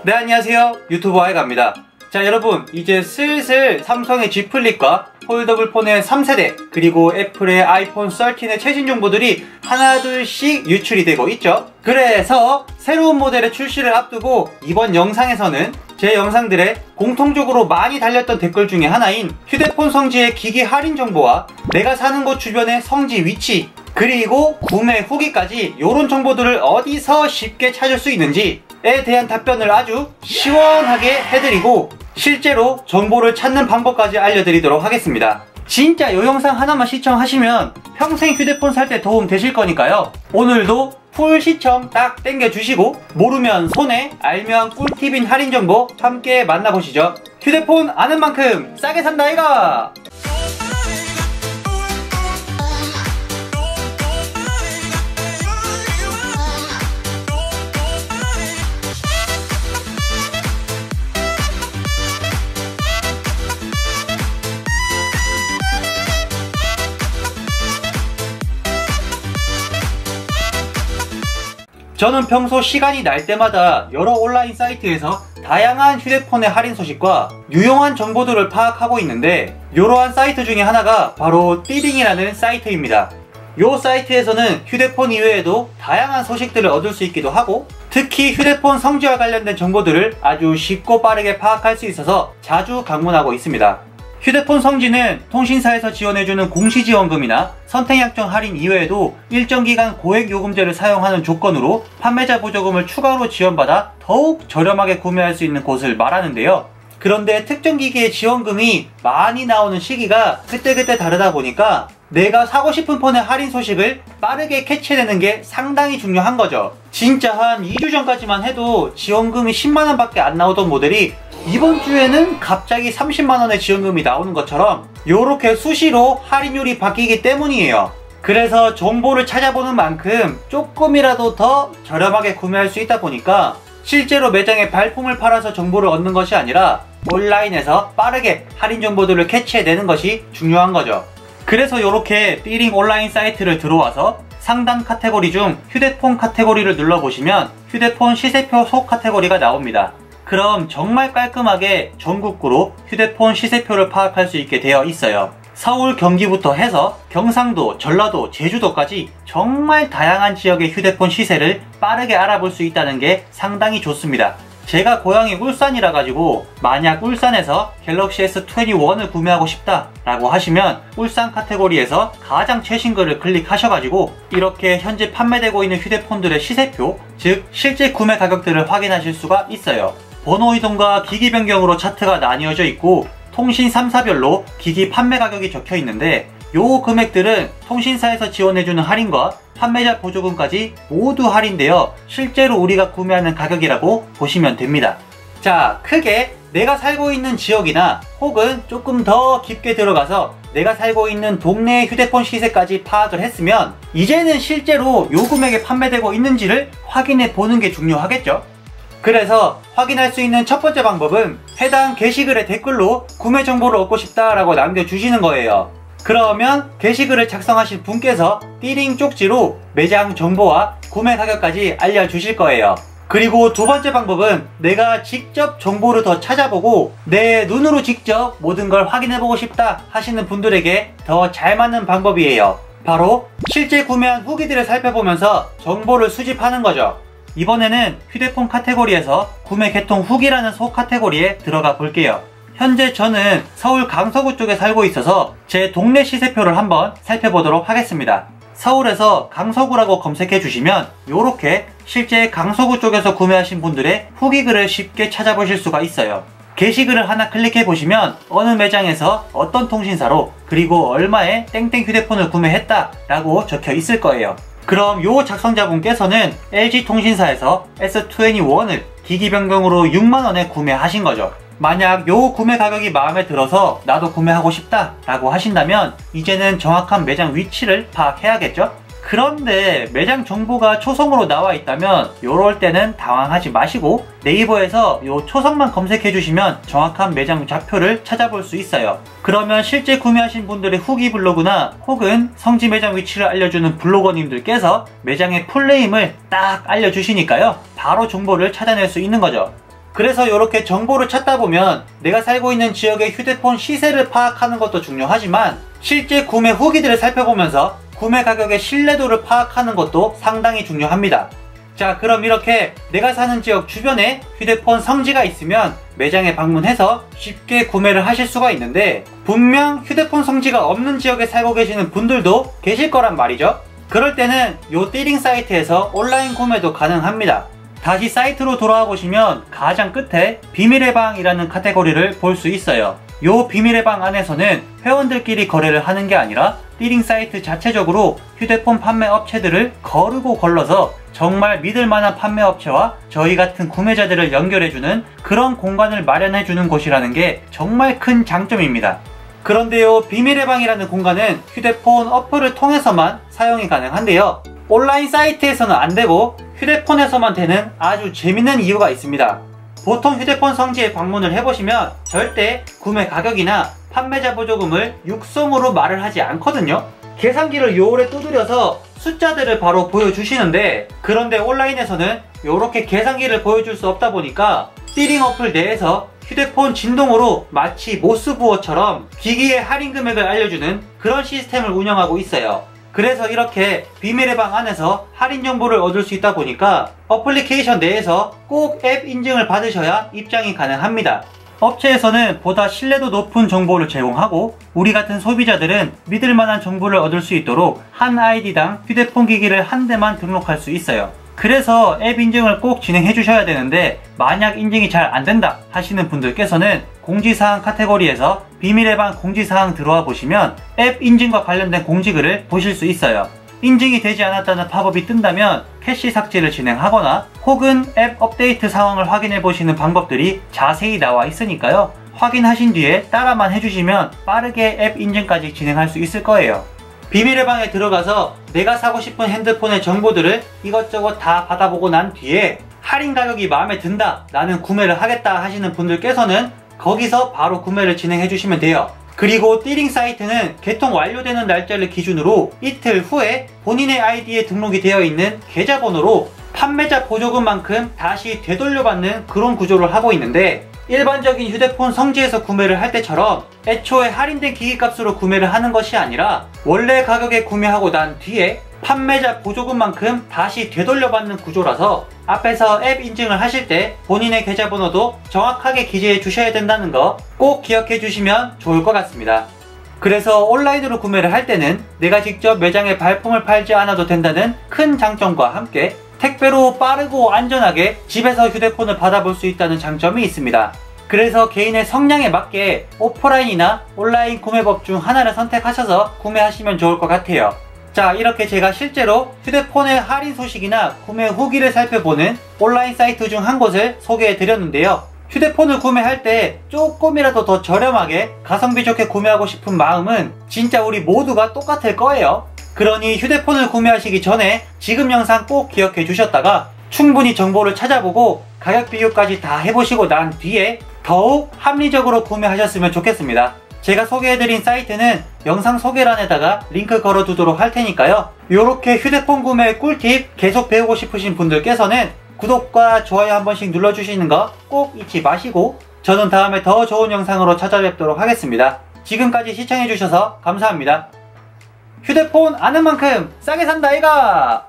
네, 안녕하세요. 유튜버 아이가입니다. 자, 여러분, 이제 슬슬 삼성의 G 플립과 폴더블 폰의 3세대 그리고 애플의 아이폰 13의 최신 정보들이 하나둘씩 유출이 되고 있죠. 그래서 새로운 모델의 출시를 앞두고 이번 영상에서는 제 영상들에 공통적으로 많이 달렸던 댓글 중에 하나인 휴대폰 성지의 기기 할인 정보와 내가 사는 곳 주변의 성지 위치, 그리고 구매 후기까지 이런 정보들을 어디서 쉽게 찾을 수 있는지에 대한 답변을 아주 시원하게 해드리고 실제로 정보를 찾는 방법까지 알려드리도록 하겠습니다. 진짜 이 영상 하나만 시청하시면 평생 휴대폰 살 때 도움 되실 거니까요. 오늘도 풀 시청 딱 땡겨주시고 모르면 손해, 알면 꿀팁인 할인 정보 함께 만나보시죠. 휴대폰 아는 만큼 싸게 산다 아이가! 저는 평소 시간이 날 때마다 여러 온라인 사이트에서 다양한 휴대폰의 할인 소식과 유용한 정보들을 파악하고 있는데 이러한 사이트 중에 하나가 바로 띠링이라는 사이트입니다. 이 사이트에서는 휴대폰 이외에도 다양한 소식들을 얻을 수 있기도 하고 특히 휴대폰 성지와 관련된 정보들을 아주 쉽고 빠르게 파악할 수 있어서 자주 방문하고 있습니다. 휴대폰 성지는 통신사에서 지원해주는 공시지원금이나 선택약정 할인 이외에도 일정 기간 고액 요금제를 사용하는 조건으로 판매자 보조금을 추가로 지원받아 더욱 저렴하게 구매할 수 있는 곳을 말하는데요. 그런데 특정 기기의 지원금이 많이 나오는 시기가 그때그때 다르다 보니까 내가 사고 싶은 폰의 할인 소식을 빠르게 캐치해내는 게 상당히 중요한 거죠. 진짜 한 2주 전까지만 해도 지원금이 10만원 밖에 안 나오던 모델이 이번 주에는 갑자기 30만원의 지원금이 나오는 것처럼 요렇게 수시로 할인율이 바뀌기 때문이에요. 그래서 정보를 찾아보는 만큼 조금이라도 더 저렴하게 구매할 수 있다 보니까 실제로 매장에 발품을 팔아서 정보를 얻는 것이 아니라 온라인에서 빠르게 할인 정보들을 캐치해내는 것이 중요한 거죠. 그래서 요렇게 띠링 온라인 사이트를 들어와서 상단 카테고리 중 휴대폰 카테고리를 눌러보시면 휴대폰 시세표 속 카테고리가 나옵니다. 그럼 정말 깔끔하게 전국구로 휴대폰 시세표를 파악할 수 있게 되어 있어요. 서울, 경기부터 해서 경상도, 전라도, 제주도까지 정말 다양한 지역의 휴대폰 시세를 빠르게 알아볼 수 있다는 게 상당히 좋습니다. 제가 고향이 울산이라 가지고 만약 울산에서 갤럭시 S21을 구매하고 싶다 라고 하시면 울산 카테고리에서 가장 최신 글을 클릭하셔가지고 이렇게 현재 판매되고 있는 휴대폰들의 시세표, 즉 실제 구매 가격들을 확인하실 수가 있어요. 번호 이동과 기기 변경으로 차트가 나뉘어져 있고 통신 3사별로 기기 판매 가격이 적혀 있는데 요 금액들은 통신사에서 지원해주는 할인과 판매자 보조금까지 모두 할인되어 실제로 우리가 구매하는 가격이라고 보시면 됩니다. 자, 크게 내가 살고 있는 지역이나 혹은 조금 더 깊게 들어가서 내가 살고 있는 동네의 휴대폰 시세까지 파악을 했으면 이제는 실제로 요 금액에 판매되고 있는지를 확인해 보는 게 중요하겠죠. 그래서 확인할 수 있는 첫 번째 방법은 해당 게시글의 댓글로 구매 정보를 얻고 싶다라고 남겨주시는 거예요. 그러면 게시글을 작성하신 분께서 띠링 쪽지로 매장 정보와 구매 가격까지 알려주실 거예요. 그리고 두 번째 방법은 내가 직접 정보를 더 찾아보고 내 눈으로 직접 모든 걸 확인해보고 싶다 하시는 분들에게 더 잘 맞는 방법이에요. 바로 실제 구매한 후기들을 살펴보면서 정보를 수집하는 거죠. 이번에는 휴대폰 카테고리에서 구매 개통 후기라는 소 카테고리에 들어가 볼게요. 현재 저는 서울 강서구 쪽에 살고 있어서 제 동네 시세표를 한번 살펴보도록 하겠습니다. 서울에서 강서구라고 검색해 주시면 이렇게 실제 강서구 쪽에서 구매하신 분들의 후기글을 쉽게 찾아보실 수가 있어요. 게시글을 하나 클릭해 보시면 어느 매장에서 어떤 통신사로 그리고 얼마에 땡땡 휴대폰을 구매했다 라고 적혀 있을 거예요. 그럼 요 작성자분께서는 LG통신사에서 S21을 기기 변경으로 6만원에 구매하신 거죠. 만약 요 구매 가격이 마음에 들어서 나도 구매하고 싶다 라고 하신다면 이제는 정확한 매장 위치를 파악해야겠죠? 그런데 매장 정보가 초성으로 나와 있다면 요럴 때는 당황하지 마시고 네이버에서 요 초성만 검색해 주시면 정확한 매장 좌표를 찾아볼 수 있어요. 그러면 실제 구매하신 분들의 후기 블로그나 혹은 성지 매장 위치를 알려주는 블로거님들께서 매장의 풀네임을 딱 알려주시니까요 바로 정보를 찾아낼 수 있는 거죠. 그래서 이렇게 정보를 찾다 보면 내가 살고 있는 지역의 휴대폰 시세를 파악하는 것도 중요하지만 실제 구매 후기들을 살펴보면서 구매 가격의 신뢰도를 파악하는 것도 상당히 중요합니다. 자, 그럼 이렇게 내가 사는 지역 주변에 휴대폰 성지가 있으면 매장에 방문해서 쉽게 구매를 하실 수가 있는데, 분명 휴대폰 성지가 없는 지역에 살고 계시는 분들도 계실 거란 말이죠. 그럴 때는 요 띠링 사이트에서 온라인 구매도 가능합니다. 다시 사이트로 돌아와 보시면 가장 끝에 비밀의 방이라는 카테고리를 볼 수 있어요. 요 비밀의 방 안에서는 회원들끼리 거래를 하는 게 아니라 띠링 사이트 자체적으로 휴대폰 판매 업체들을 거르고 걸러서 정말 믿을만한 판매 업체와 저희 같은 구매자들을 연결해주는 그런 공간을 마련해주는 곳이라는 게 정말 큰 장점입니다. 그런데요, 비밀의 방이라는 공간은 휴대폰 어플을 통해서만 사용이 가능한데요, 온라인 사이트에서는 안되고 휴대폰에서만 되는 아주 재밌는 이유가 있습니다. 보통 휴대폰 성지에 방문을 해보시면 절대 구매 가격이나 판매자 보조금을 육성으로 말을 하지 않거든요. 계산기를 요래 두드려서 숫자들을 바로 보여주시는데, 그런데 온라인에서는 요렇게 계산기를 보여줄 수 없다 보니까 띠링 어플 내에서 휴대폰 진동으로 마치 모스부호처럼 기기의 할인 금액을 알려주는 그런 시스템을 운영하고 있어요. 그래서 이렇게 비밀의 방 안에서 할인 정보를 얻을 수 있다 보니까 어플리케이션 내에서 꼭 앱 인증을 받으셔야 입장이 가능합니다. 업체에서는 보다 신뢰도 높은 정보를 제공하고 우리 같은 소비자들은 믿을만한 정보를 얻을 수 있도록 한 아이디당 휴대폰 기기를 한 대만 등록할 수 있어요. 그래서 앱 인증을 꼭 진행해 주셔야 되는데, 만약 인증이 잘 안된다 하시는 분들께서는 공지사항 카테고리에서 비밀의 방 공지사항 들어와 보시면 앱 인증과 관련된 공지글을 보실 수 있어요. 인증이 되지 않았다는 팝업이 뜬다면 캐시 삭제를 진행하거나 혹은 앱 업데이트 상황을 확인해 보시는 방법들이 자세히 나와 있으니까요, 확인하신 뒤에 따라만 해주시면 빠르게 앱 인증까지 진행할 수 있을 거예요. 비밀의 방에 들어가서 내가 사고 싶은 핸드폰의 정보들을 이것저것 다 받아보고 난 뒤에 할인 가격이 마음에 든다, 나는 구매를 하겠다 하시는 분들께서는 거기서 바로 구매를 진행해 주시면 돼요. 그리고 띠링 사이트는 개통 완료되는 날짜를 기준으로 이틀 후에 본인의 아이디에 등록이 되어 있는 계좌번호로 판매자 보조금만큼 다시 되돌려받는 그런 구조를 하고 있는데, 일반적인 휴대폰 성지에서 구매를 할 때처럼 애초에 할인된 기기값으로 구매를 하는 것이 아니라 원래 가격에 구매하고 난 뒤에 판매자 보조금만큼 다시 되돌려받는 구조라서 앞에서 앱 인증을 하실 때 본인의 계좌번호도 정확하게 기재해 주셔야 된다는 거 꼭 기억해 주시면 좋을 것 같습니다. 그래서 온라인으로 구매를 할 때는 내가 직접 매장에 발품을 팔지 않아도 된다는 큰 장점과 함께 택배로 빠르고 안전하게 집에서 휴대폰을 받아볼 수 있다는 장점이 있습니다. 그래서 개인의 성향에 맞게 오프라인이나 온라인 구매법 중 하나를 선택하셔서 구매하시면 좋을 것 같아요. 자, 이렇게 제가 실제로 휴대폰의 할인 소식이나 구매 후기를 살펴보는 온라인 사이트 중 한 곳을 소개해 드렸는데요. 휴대폰을 구매할 때 조금이라도 더 저렴하게 가성비 좋게 구매하고 싶은 마음은 진짜 우리 모두가 똑같을 거예요. 그러니 휴대폰을 구매하시기 전에 지금 영상 꼭 기억해 주셨다가 충분히 정보를 찾아보고 가격 비교까지 다 해보시고 난 뒤에 더욱 합리적으로 구매하셨으면 좋겠습니다. 제가 소개해드린 사이트는 영상 소개란에다가 링크 걸어두도록 할 테니까요. 이렇게 휴대폰 구매 꿀팁 계속 배우고 싶으신 분들께서는 구독과 좋아요 한 번씩 눌러주시는 거 꼭 잊지 마시고, 저는 다음에 더 좋은 영상으로 찾아뵙도록 하겠습니다. 지금까지 시청해주셔서 감사합니다. 휴대폰 아는 만큼 싸게 산다 아이가!